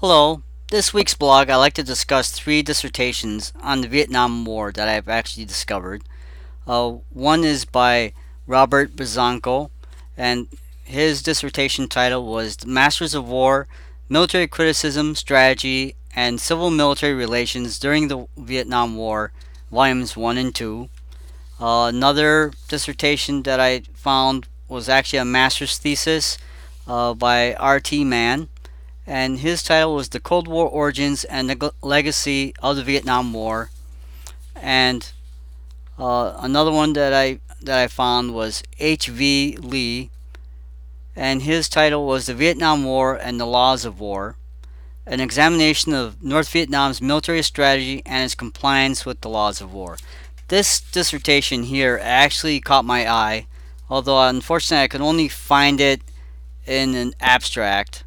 Hello. This week's blog, I like to discuss three dissertations on the Vietnam War that I've actually discovered. One is by Robert Brzonko, and his dissertation title was The Masters of War, Military Criticism, Strategy, and Civil Military Relations During the Vietnam War, Volumes 1 and 2. Another dissertation that I found was actually a master's thesis by R.T. Mann, and his title was The Cold War Origins and the Legacy of the Vietnam War. And another one that I found was H.V. Lee, and his title was The Vietnam War and the Laws of War, an examination of North Vietnam's military strategy and its compliance with the laws of war. This dissertation here actually caught my eye, although unfortunately I could only find it in an abstract.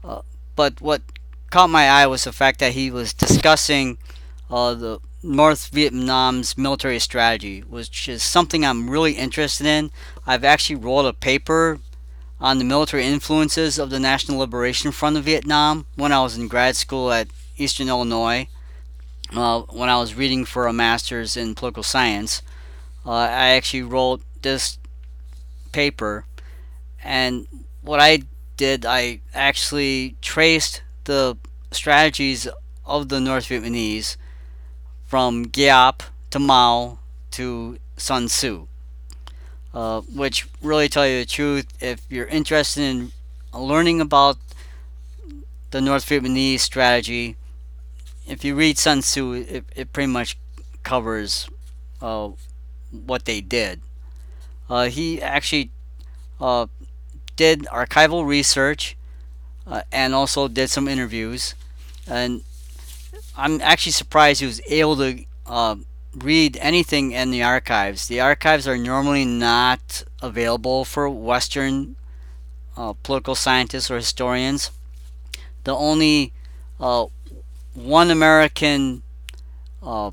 Uh, but what caught my eye was the fact that he was discussing the North Vietnam's military strategy, which is something I'm really interested in. I've actually wrote a paper on the military influences of the National Liberation Front of Vietnam when I was in grad school at Eastern Illinois. When I was reading for a master's in political science, I actually wrote this paper, and what I did, I actually traced the strategies of the North Vietnamese from Giap to Mao to Sun Tzu, which really tell you the truth. If you're interested in learning about the North Vietnamese strategy, if you read Sun Tzu, it pretty much covers uh, what they did. He actually uh, did archival research and also did some interviews. And I'm actually surprised he was able to read anything in the archives. The archives are normally not available for Western political scientists or historians. The only uh, one American uh,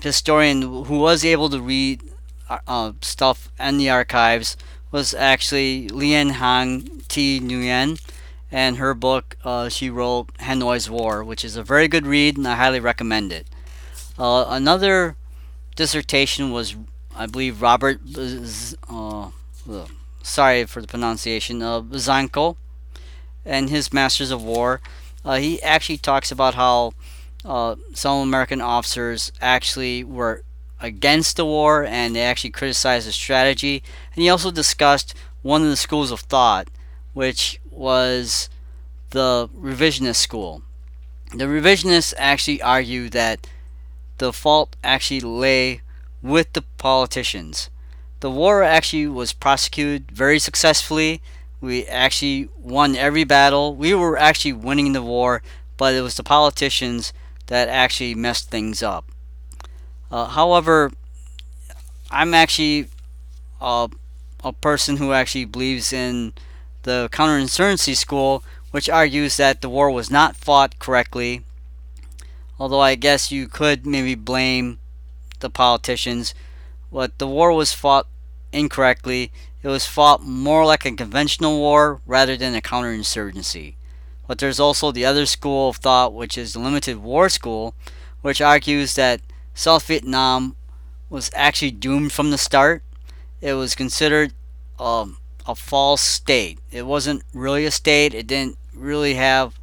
historian who was able to read stuff in the archives was actually Lien Hang T. Nguyen, and her book she wrote Hanoi's War, which is a very good read, and I highly recommend it. Another dissertation was, I believe, Robert. Sorry for the pronunciation. Zanko and his Masters of War. He actually talks about how some American officers actually were against the war and they actually criticized the strategy. And he also discussed one of the schools of thought, which was the revisionist school. The revisionists actually argue that the fault actually lay with the politicians. The war actually was prosecuted very successfully. We actually won every battle. We were actually winning the war, but it was the politicians that actually messed things up. However, I'm actually a, a person who actually believes in the counterinsurgency school, which argues that the war was not fought correctly. Although I guess you could maybe blame the politicians, but the war was fought incorrectly. It was fought more like a conventional war rather than a counterinsurgency. But there's also the other school of thought, which is the limited war school, which argues that South Vietnam was actually doomed from the start. It was considered a false state. It wasn't really a state. It didn't really have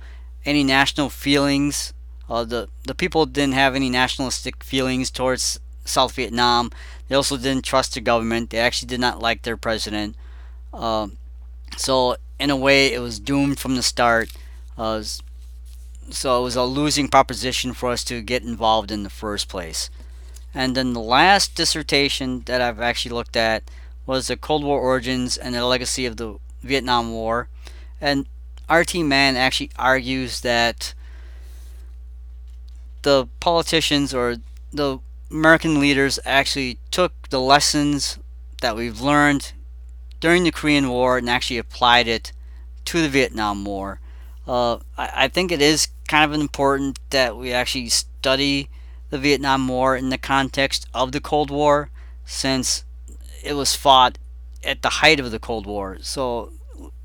any national feelings. The people didn't have any nationalistic feelings towards South Vietnam. They also didn't trust the government. They actually did not like their president. Uh, so in a way, it was doomed from the start. Uh, so it was a losing proposition for us to get involved in the first place. And then the last dissertation that I've actually looked at was the Cold War origins and the legacy of the Vietnam War. And R.T. Mann actually argues that the politicians or the American leaders actually took the lessons that we've learned during the Korean War and actually applied it to the Vietnam War. I think it is kind of important that we actually study the Vietnam War in the context of the Cold War, since it was fought at the height of the Cold War. So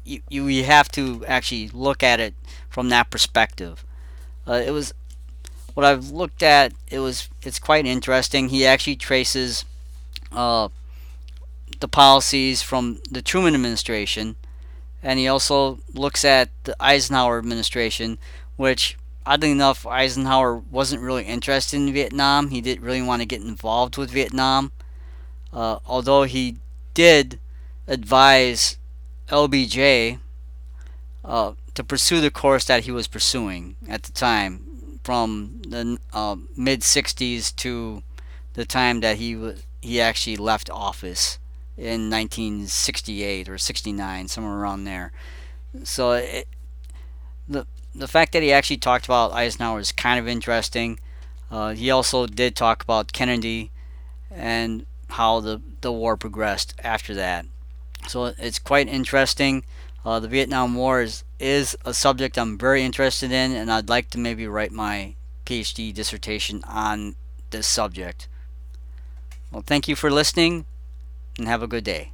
you have to actually look at it from that perspective. It was what I've looked at. It's quite interesting. He actually traces uh, the policies from the Truman administration, and he also looks at the Eisenhower administration, which oddly enough, Eisenhower wasn't really interested in Vietnam. He didn't really want to get involved with Vietnam, although he did advise LBJ to pursue the course that he was pursuing at the time, from the mid '60s to the time that he actually left office in 1968 or '69, somewhere around there. So the the fact that he actually talked about Eisenhower is kind of interesting. He also did talk about Kennedy and how the war progressed after that. So it's quite interesting. The Vietnam War is a subject I'm very interested in, and I'd like to maybe write my PhD dissertation on this subject. Well, thank you for listening, and have a good day.